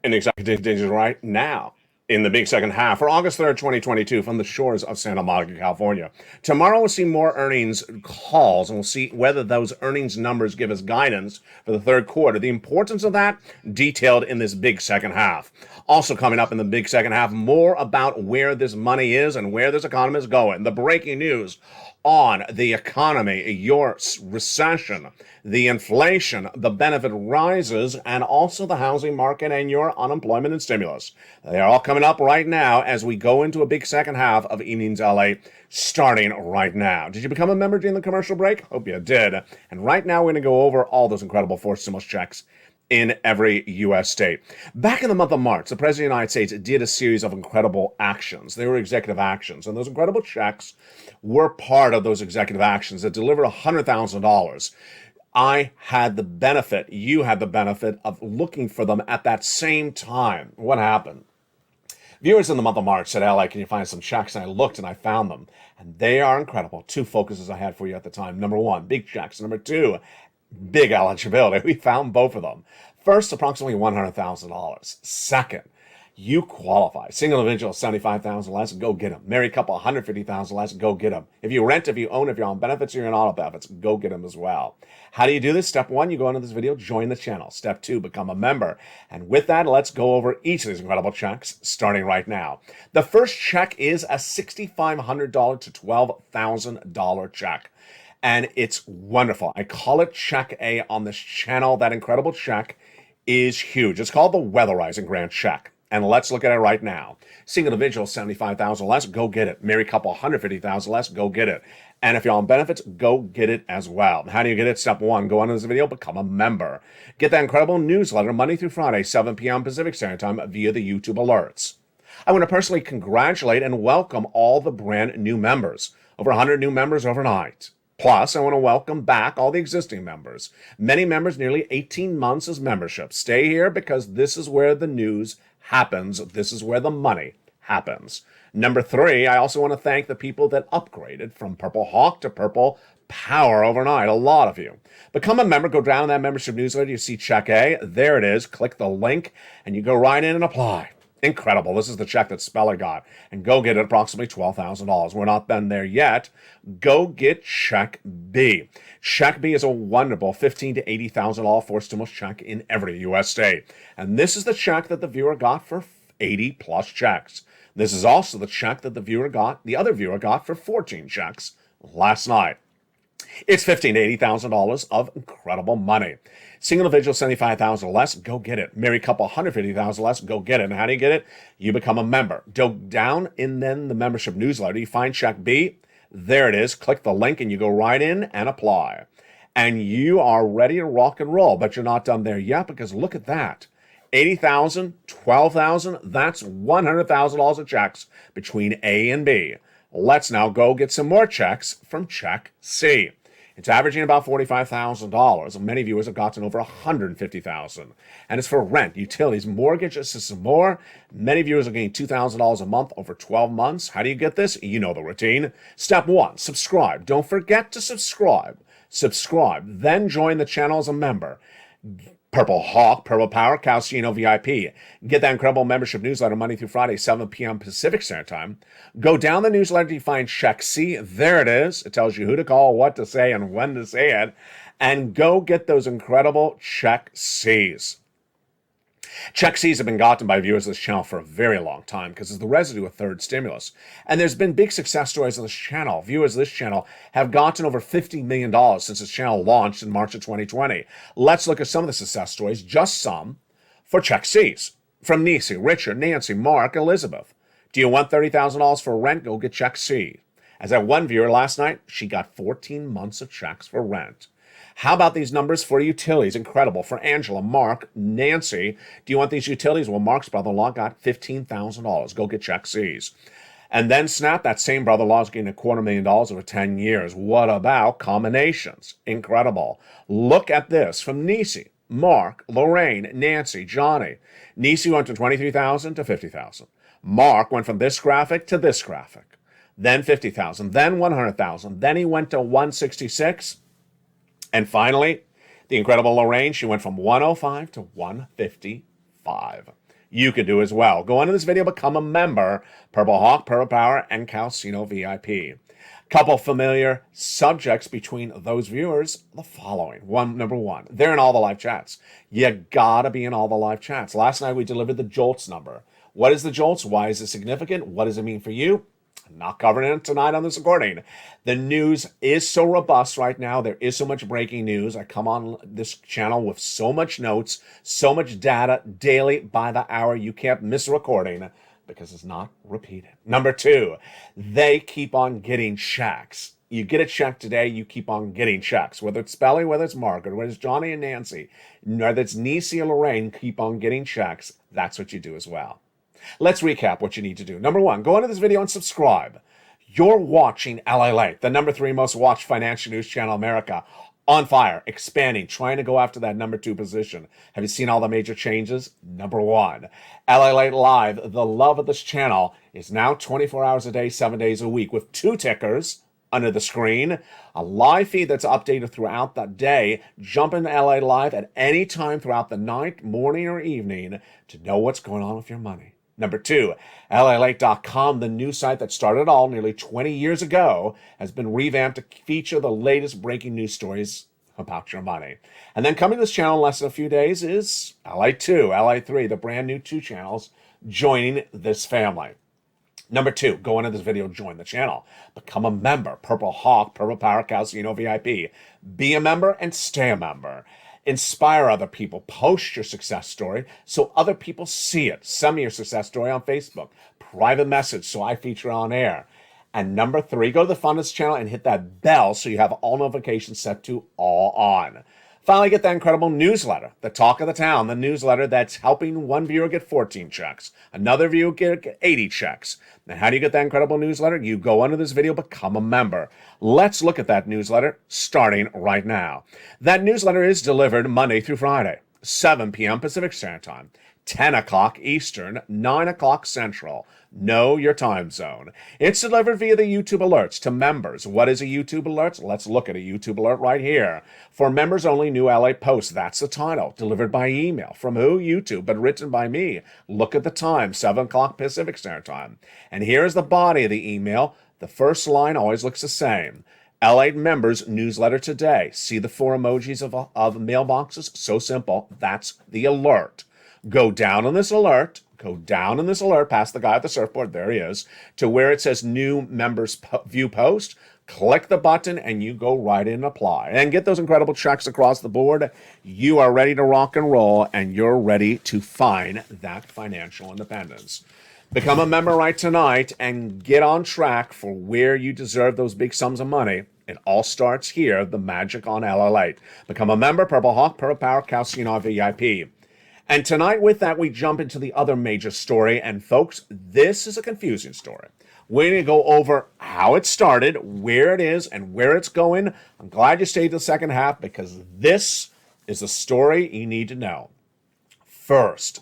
And exactly conditions right now in the big second half for August 3rd, 2022 from the shores of Santa Monica, California. Tomorrow we'll see more earnings calls, and we'll see whether those earnings numbers give us guidance for the third quarter. The importance of that detailed in this big second half. Also coming up in the big second half, more about where this money is and where this economy is going. The breaking news on the economy, your recession, the inflation, the benefit rises, and also the housing market and your unemployment and stimulus. They are all coming up right now as we go into a big second half of Evenings LA, starting right now. Did you become a member during the commercial break? Hope you did. And right now we're going to go over all those incredible forced stimulus checks in every U.S. state. Back in the month of March, the President of the United States did a series of incredible actions. They were executive actions, and those incredible checks were part of those executive actions that delivered $100,000. I had the benefit, you had the benefit of looking for them at that same time. What happened? Viewers in the month of March said, "LA, can you find some checks?" And I looked and I found them, and they are incredible. Two focuses I had for you at the time. Number one, big checks. Number two, big eligibility. We found both of them. First, approximately $100,000. Second, you qualify. Single individual, $75,000 less, go get them. Married couple, $150,000 less, go get them. If you rent, if you own, if you're on benefits, you're on auto benefits, go get them as well. How do you do this? Step one, you go into this video, join the channel. Step two, become a member. And with that, let's go over each of these incredible checks, starting right now. The first check is a $6,500 to $12,000 check. And it's wonderful. I call it Check A on this channel. That incredible check is huge. It's called the Weatherizing Grant Check. And let's look at it right now. Single individual, $75,000 less, go get it. Married couple, $150,000 less, go get it. And if you're on benefits, go get it as well. How do you get it? Step one, go on to this video, become a member. Get that incredible newsletter Monday through Friday, 7 p.m. Pacific Standard Time via the YouTube alerts. I want to personally congratulate and welcome all the brand new members. Over 100 new members overnight. Plus, I want to welcome back all the existing members. Many members, nearly 18 months as membership. Stay here because this is where the news happens. This is where the money happens. Number 3, I also want to thank the people that upgraded from Purple Hawk to Purple Power overnight. A lot of you. Become a member. Go down in that membership newsletter. You see check A. There it is. Click the link and you go right in and apply. Incredible. This is the check that Speller got. And go get it approximately $12,000. We're not done there yet. Go get check B. Check B is a wonderful $15,000 to $80,000 forced stimulus check in every U.S. state. And this is the check that the viewer got for 80 plus checks. This is also the check that the other viewer got for 14 checks last night. It's $15,000 to $80,000 of incredible money. Single individual, $75,000 or less, go get it. Married couple, $150,000 or less, go get it. And how do you get it? You become a member. Go down in then the membership newsletter. You find check B. There it is. Click the link and you go right in and apply. And you are ready to rock and roll. But you're not done there yet because look at that. $80,000, $12,000, that's $100,000 of checks between A and B. Let's now go get some more checks from check C. It's averaging about $45,000. Many viewers have gotten over $150,000. And it's for rent, utilities, mortgages, some more. Many viewers are getting $2,000 a month over 12 months. How do you get this? You know the routine. Step 1, subscribe. Don't forget to subscribe. Subscribe, then join the channel as a member. Purple Hawk, Purple Power, Calcino VIP. Get that incredible membership newsletter Monday through Friday, 7 p.m. Pacific Standard Time. Go down the newsletter to find check C. There it is. It tells you who to call, what to say, and when to say it. And go get those incredible check C's. Check C's have been gotten by viewers of this channel for a very long time because it's the residue of third stimulus. And there's been big success stories on this channel. Viewers of this channel have gotten over $50 million since this channel launched in March of 2020. Let's look at some of the success stories, just some, for check C's. From Nisi, Richard, Nancy, Mark, Elizabeth. Do you want $30,000 for rent? Go get check C. As that one viewer last night, she got 14 months of checks for rent. How about these numbers for utilities? Incredible. For Angela, Mark, Nancy, do you want these utilities? Well, Mark's brother-in-law got $15,000. Go get check C's. And then Snap, that same brother-in-law is getting $250,000 over 10 years. What about combinations? Incredible. Look at this from Nisi, Mark, Lorraine, Nancy, Johnny. Nisi went from $23,000 to $50,000. Mark went from this graphic to this graphic. Then $50,000, then $100,000. Then he went to $166,000. And finally, the incredible Lorraine, she went from $105,000 to $155,000. You can do as well. Go into this video, become a member, Purple Hawk, Purple Power, and Calcino VIP. Couple familiar subjects between those viewers, the following. Number one, they're in all the live chats. You gotta be in all the live chats. Last night we delivered the JOLTS number. What is the JOLTS? Why is it significant? What does it mean for you? I'm not covering it tonight on this recording. The news is so robust right now. There is so much breaking news. I come on this channel with so much notes, so much data daily by the hour. You can't miss a recording because it's not repeated. Number two, they keep on getting checks. You get a check today, you keep on getting checks. Whether it's Spelly, whether it's Margaret, whether it's Johnny and Nancy, whether it's Nisi or Lorraine, keep on getting checks. That's what you do as well. Let's recap what you need to do. Number one, go into this video and subscribe. You're watching Lalate, the number 3 most watched financial news channel in America. On fire, expanding, trying to go after that number 2 position. Have you seen all the major changes? Number one, Lalate Live, the love of this channel, is now 24 hours a day, 7 days a week with 2 tickers under the screen, a live feed that's updated throughout the day. Jump into LA Live at any time throughout the night, morning, or evening to know what's going on with your money. Number two, Lalate.com, the new site that started it all nearly 20 years ago, has been revamped to feature the latest breaking news stories about your money. And then coming to this channel in less than a few days is LA2, LA3, the brand new 2 channels joining this family. Number two, go into this video, join the channel. Become a member, Purple Hawk, Purple Power, Calcino VIP. Be a member and stay a member. Inspire other people. Post your success story so other people see it. Send me your success story on Facebook. Private message so I feature on air. And number 3, go to the Funders channel and hit that bell so you have all notifications set to all on. Finally, get that incredible newsletter, the talk of the town, the newsletter that's helping one viewer get 14 checks, another viewer get 80 checks. Now, how do you get that incredible newsletter? You go under this video, become a member. Let's look at that newsletter starting right now. That newsletter is delivered Monday through Friday, 7 p.m. Pacific Standard Time, 10 o'clock Eastern, 9 o'clock Central. Know your time zone. It's delivered via the YouTube alerts to members. What is a YouTube alert? Let's look at a YouTube alert right here. For members only, new LA post. That's the title. Delivered by email. From who? YouTube, but written by me. Look at the time, 7 o'clock Pacific Standard Time. And here's the body of the email. The first line always looks the same. LA members newsletter today. See the 4 emojis of mailboxes? So simple. That's the alert. Go down in this alert past the guy at the surfboard, there he is, to where it says new members view post. Click the button and you go right in and apply. And get those incredible checks across the board. You are ready to rock and roll, and you're ready to find that financial independence. Become a member right tonight and get on track for where you deserve those big sums of money. It all starts here, the magic on Lalate. Become a member, Purple Hawk, Purple Power, Calcium VIP. And tonight with that, we jump into the other major story. And folks, this is a confusing story. We're going to go over how it started, where it is, and where it's going. I'm glad you stayed to the second half because this is a story you need to know. First,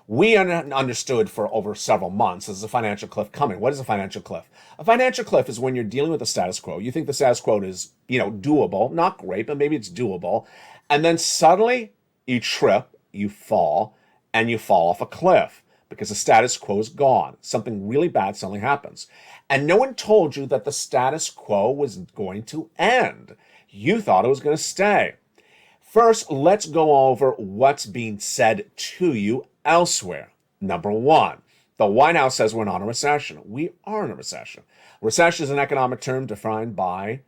we understood for over several months there's a financial cliff coming. What is a financial cliff? A financial cliff is when you're dealing with the status quo. You think the status quo is, doable, not great, but maybe it's doable. And then suddenly you trip, you fall off a cliff because the status quo is gone. Something really bad suddenly happens. And no one told you that the status quo was going to end. You thought it was going to stay. First, let's go over what's being said to you elsewhere. Number one, the White House says we're not in a recession. We are in a recession. Recession is an economic term defined by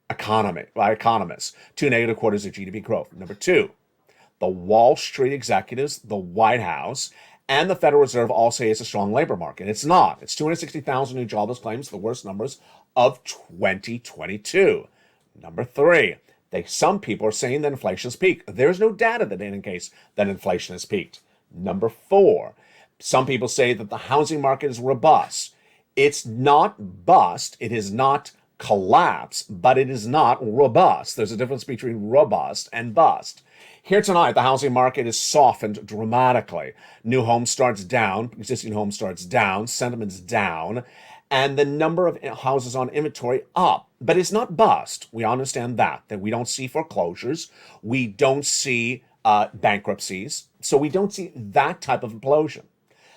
economists. 2 negative quarters of GDP growth. Number two, the Wall Street executives, the White House, and the Federal Reserve all say it's a strong labor market. It's not. It's 260,000 new jobless claims, the worst numbers of 2022. Number three, some people are saying that inflation has peaked. There's no data that indicates that inflation has peaked. Number four, some people say that the housing market is robust. It's not bust. It is not collapse, but it is not robust. There's a difference between robust and bust. Here tonight, the housing market is softened dramatically. New home starts down, existing home starts down, sentiment's down, and the number of houses on inventory up. But it's not bust. We understand that we don't see foreclosures. We don't see bankruptcies. So we don't see that type of implosion.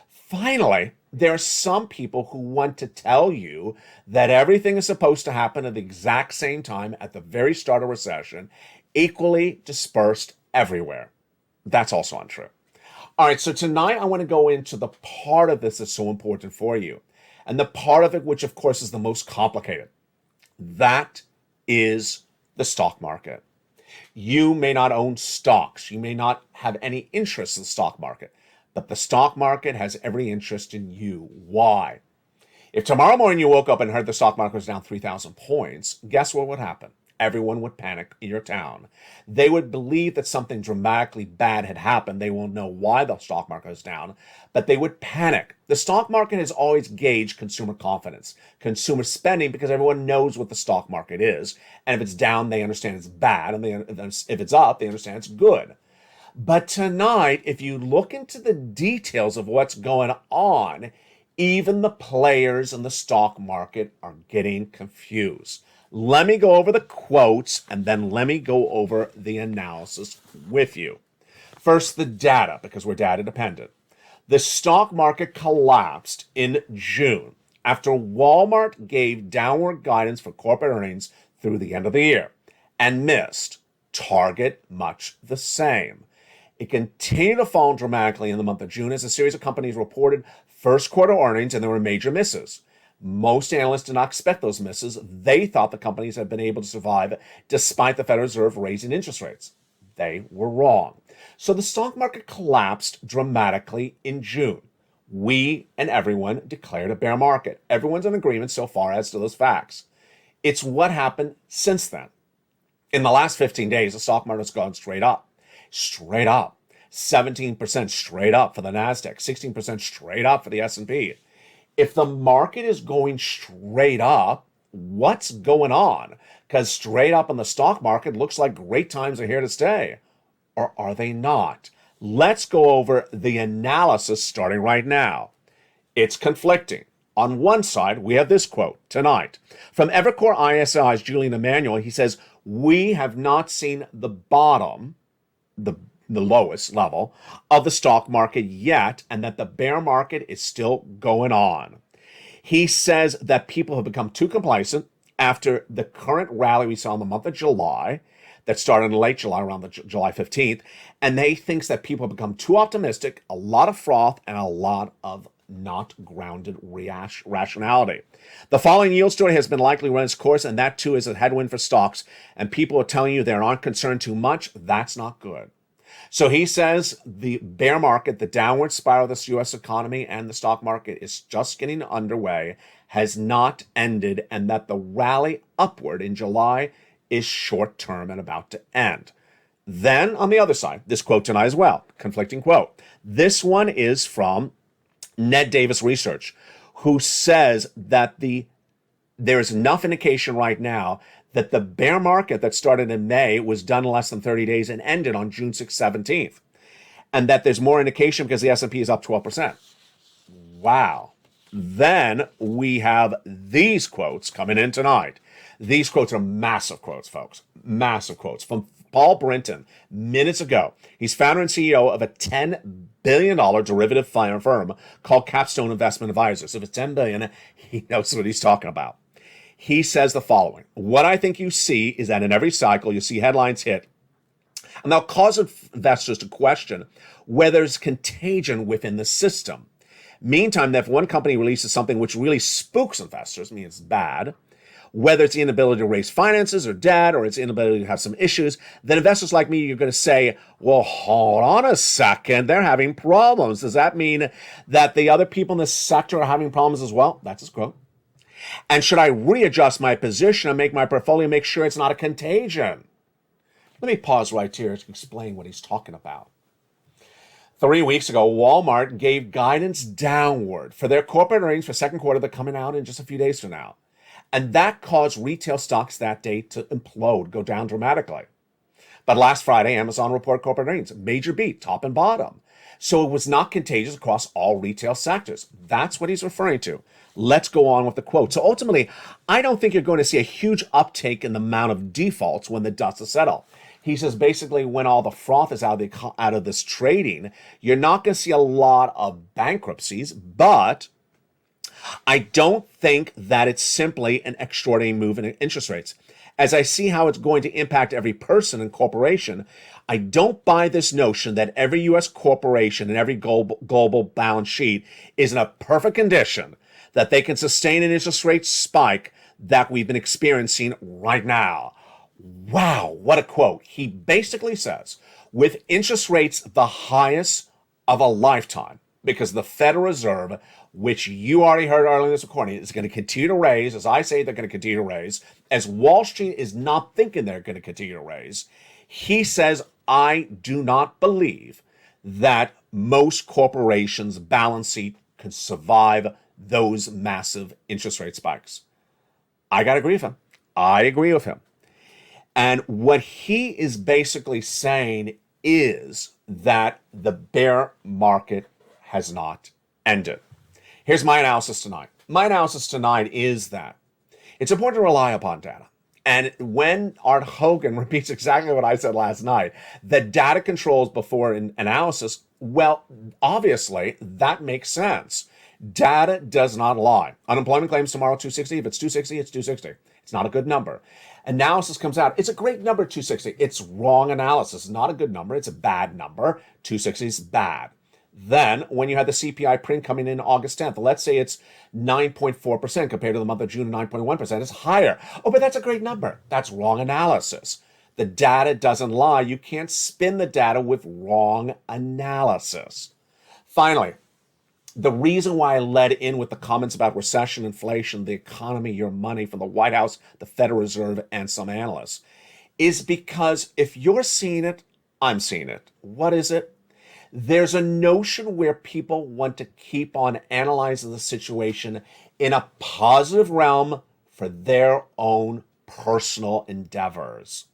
Finally, there are some people who want to tell you that everything is supposed to happen at the exact same time at the very start of recession, equally dispersed everywhere. That's also untrue. All right, so tonight I want to go into the part of this that's so important for you. And the part of it, which of course is the most complicated. That is the stock market. You may not own stocks. You may not have any interest in the stock market. But the stock market has every interest in you. Why? If tomorrow morning you woke up and heard the stock market was down 3,000 points, guess what would happen? Everyone would panic in your town. They would believe that something dramatically bad had happened. They won't know why the stock market is down, but they would panic. The stock market has always gauged consumer confidence, consumer spending, because everyone knows what the stock market is. And if it's down, they understand it's bad. And if it's up, they understand it's good. But tonight, if you look into the details of what's going on, even the players in the stock market are getting confused. Let me go over the quotes, and then let me go over the analysis with you. First, the data, because we're data dependent. The stock market collapsed in June after Walmart gave downward guidance for corporate earnings through the end of the year and missed. Target, much the same. It continued to fall dramatically in the month of June as a series of companies reported first quarter earnings, and there were major misses. Most analysts did not expect those misses. They thought the companies had been able to survive despite the Federal Reserve raising interest rates. They were wrong. So the stock market collapsed dramatically in June. We and everyone declared a bear market. Everyone's in agreement so far as to those facts. It's what happened since then. In the last 15 days, the stock market's gone straight up. Straight up. 17% straight up for the NASDAQ, 16% straight up for the S&P. If the market is going straight up, what's going on? Because straight up in the stock market looks like great times are here to stay. Or are they not? Let's go over the analysis starting right now. It's conflicting. On one side, we have this quote tonight from Evercore ISI's Julian Emanuel. He says, we have not seen the bottom, the lowest level of the stock market yet, and that the bear market is still going on. He says that people have become too complacent after the current rally we saw in the month of July that started in late July, around the July 15th, and they thinks that people have become too optimistic, a lot of froth, and a lot of not grounded rationality. The following yield story has been likely run its course, and that too is a headwind for stocks, and people are telling you they aren't concerned too much. That's not good. So he says the bear market, the downward spiral of this U.S. economy and the stock market is just getting underway, has not ended, and that the rally upward in July is short-term and about to end. Then, on the other side, this quote tonight as well, conflicting quote. This one is from Ned Davis Research, who says that there is enough indication right now that the bear market that started in May was done in less than 30 days and ended on June 6th, 17th. And that there's more indication because the S&P is up 12%. Wow. Then we have these quotes coming in tonight. These quotes are massive quotes, folks. Massive quotes from Paul Brinton minutes ago. He's founder and CEO of a $10 billion derivative firm called Capstone Investment Advisors. If it's $10 billion, he knows what he's talking about. He says the following. What I think you see is that in every cycle, you see headlines hit, and they'll cause investors to question whether there's contagion within the system. Meantime, if one company releases something which really spooks investors, I mean, it's bad, whether it's the inability to raise finances or debt or its inability to have some issues, then investors like me, you're going to say, well, hold on a second, they're having problems. Does that mean that the other people in the sector are having problems as well? That's his quote. And should I readjust my position and make my portfolio make sure it's not a contagion? Let me pause right here to explain what he's talking about. 3 weeks ago, Walmart gave guidance downward for their corporate earnings for second quarter. They're coming out in just a few days from now. And that caused retail stocks that day to implode, go down dramatically. But last Friday, Amazon reported corporate earnings, major beat, top and bottom. So it was not contagious across all retail sectors. That's what he's referring to. Let's go on with the quote. So ultimately, I don't think you're going to see a huge uptake in the amount of defaults when the dust is settled. He says basically when all the froth is out of this trading, you're not going to see a lot of bankruptcies, but I don't think that it's simply an extraordinary move in interest rates. As I see how it's going to impact every person and corporation, I don't buy this notion that every U.S. corporation and every global balance sheet is in a perfect condition that they can sustain an interest rate spike that we've been experiencing right now. Wow, what a quote. He basically says, with interest rates the highest of a lifetime, because the Federal Reserve, which you already heard earlier in this recording, is going to continue to raise, as I say they're going to continue to raise, as Wall Street is not thinking they're going to continue to raise, he says, I do not believe that most corporations' balance sheet can survive those massive interest rate spikes. I got to agree with him. I agree with him. And what he is basically saying is that the bear market has not ended. Here's my analysis tonight. My analysis tonight is that it's important to rely upon data. And when Art Hogan repeats exactly what I said last night, that data controls before analysis, well, obviously, that makes sense. Data does not lie. Unemployment claims tomorrow 260. If it's 260, it's 260. It's not a good number. Analysis comes out. It's a great number, 260. It's wrong analysis. It's not a good number. It's a bad number. 260 is bad. Then, when you had the CPI print coming in August 10th, let's say it's 9.4% compared to the month of June, 9.1%. It's higher. Oh, but that's a great number. That's wrong analysis. The data doesn't lie. You can't spin the data with wrong analysis. Finally, the reason why I led in with the comments about recession, inflation, the economy, your money from the White House, the Federal Reserve, and some analysts is because if you're seeing it, I'm seeing it. What is it? There's a notion where people want to keep on analyzing the situation in a positive realm for their own personal endeavors.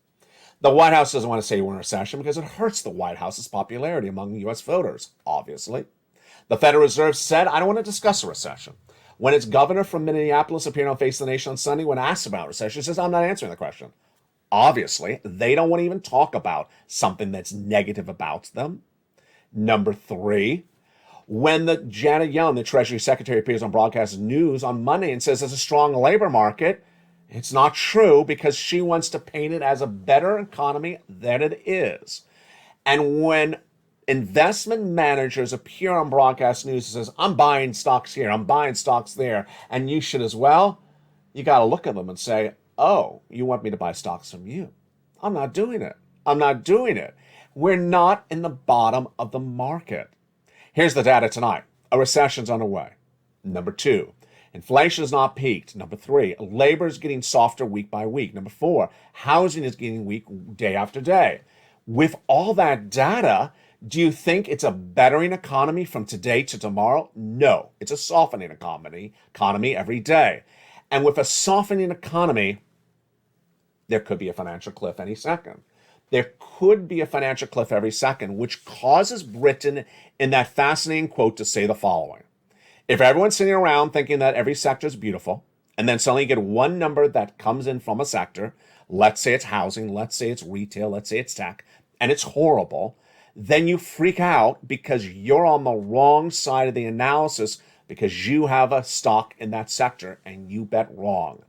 The White House doesn't want to say we're in a recession because it hurts the White House's popularity among U.S. voters, obviously. The Federal Reserve said, I don't want to discuss a recession. When its governor from Minneapolis appeared on Face the Nation on Sunday when asked about recession, he says, I'm not answering the question. Obviously, they don't want to even talk about something that's negative about them. Number 3, when the Janet Yellen, the Treasury Secretary, appears on broadcast news on Monday and says there's a strong labor market, it's not true because she wants to paint it as a better economy than it is. And when investment managers appear on broadcast news and says, I'm buying stocks here, I'm buying stocks there, and you should as well, you got to look at them and say, oh, you want me to buy stocks from you? I'm not doing it. I'm not doing it. We're not in the bottom of the market. Here's the data tonight. A recession's underway. Number 2, inflation has not peaked. Number 3, labor is getting softer week by week. Number 4, housing is getting weak day after day. With all that data, do you think it's a bettering economy from today to tomorrow? No, it's a softening economy every day. And with a softening economy, there could be a financial cliff any second. There could be a financial cliff every second, which causes Britain in that fascinating quote to say the following. If everyone's sitting around thinking that every sector is beautiful, and then suddenly you get one number that comes in from a sector, let's say it's housing, let's say it's retail, let's say it's tech, and it's horrible, then you freak out because you're on the wrong side of the analysis because you have a stock in that sector and you bet wrong.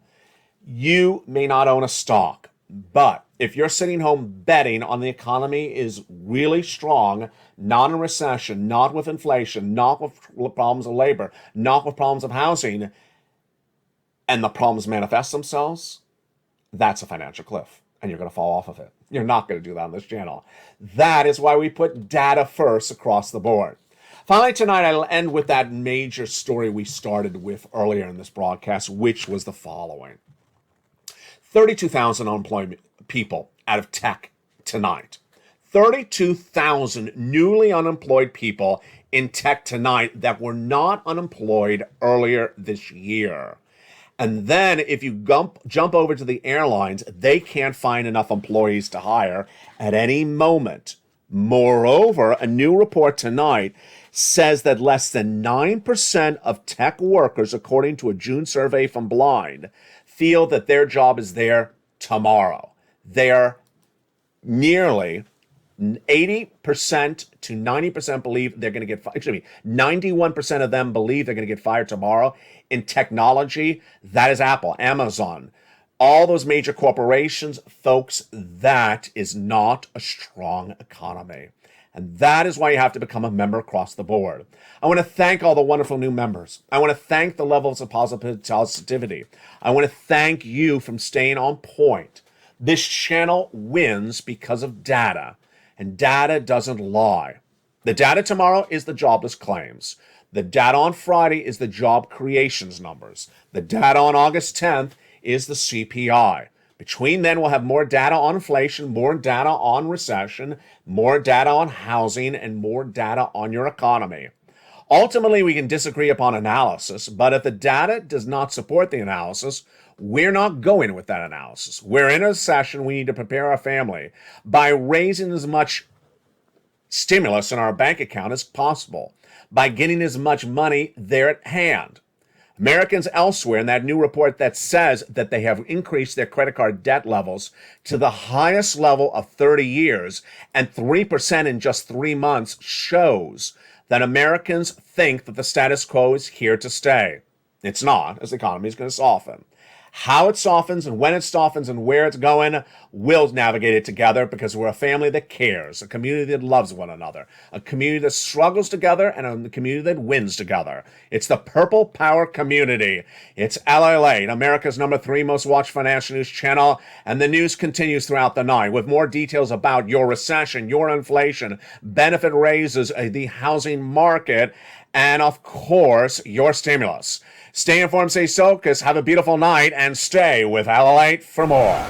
You may not own a stock, but if you're sitting home betting on the economy is really strong, not in a recession, not with inflation, not with problems of labor, not with problems of housing, and the problems manifest themselves, that's a financial cliff, and you're going to fall off of it. You're not going to do that on this channel. That is why we put data first across the board. Finally, tonight, I'll end with that major story we started with earlier in this broadcast, which was the following. 32,000 unemployed people out of tech tonight. 32,000 newly unemployed people in tech tonight that were not unemployed earlier this year. And then if you jump over to the airlines, they can't find enough employees to hire at any moment. Moreover, a new report tonight says that less than 9% of tech workers, according to a June survey from Blind, feel that their job is there tomorrow. They're nearly 80% to 90% believe they're going to get fired. Excuse me, 91% of them believe they're going to get fired tomorrow. In technology, that is Apple, Amazon, all those major corporations. Folks, that is not a strong economy. And that is why you have to become a member across the board. I want to thank all the wonderful new members. I want to thank the levels of positivity. I want to thank you from staying on point. This channel wins because of data, and data doesn't lie. The data tomorrow is the jobless claims. The data on Friday is the job creations numbers. The data on August 10th is the CPI. Between then, we'll have more data on inflation, more data on recession, more data on housing, and more data on your economy. Ultimately, we can disagree upon analysis, but if the data does not support the analysis, we're not going with that analysis. We're in a recession. We need to prepare our family by raising as much stimulus in our bank account as possible, by getting as much money there at hand. Americans elsewhere in that new report that says that they have increased their credit card debt levels to the highest level of 30 years and 3% in just 3 months shows that Americans think that the status quo is here to stay. It's not, as the economy is going to soften. How it softens and when it softens and where it's going, we'll navigate it together because we're a family that cares, a community that loves one another, a community that struggles together, and a community that wins together. It's the Purple Power community. It's Lalate, America's #3 most watched financial news channel, and the news continues throughout the night with more details about your recession, your inflation, benefit raises, the housing market, and of course, your stimulus. Stay informed, stay focused, have a beautiful night, and stay with Lalate for more.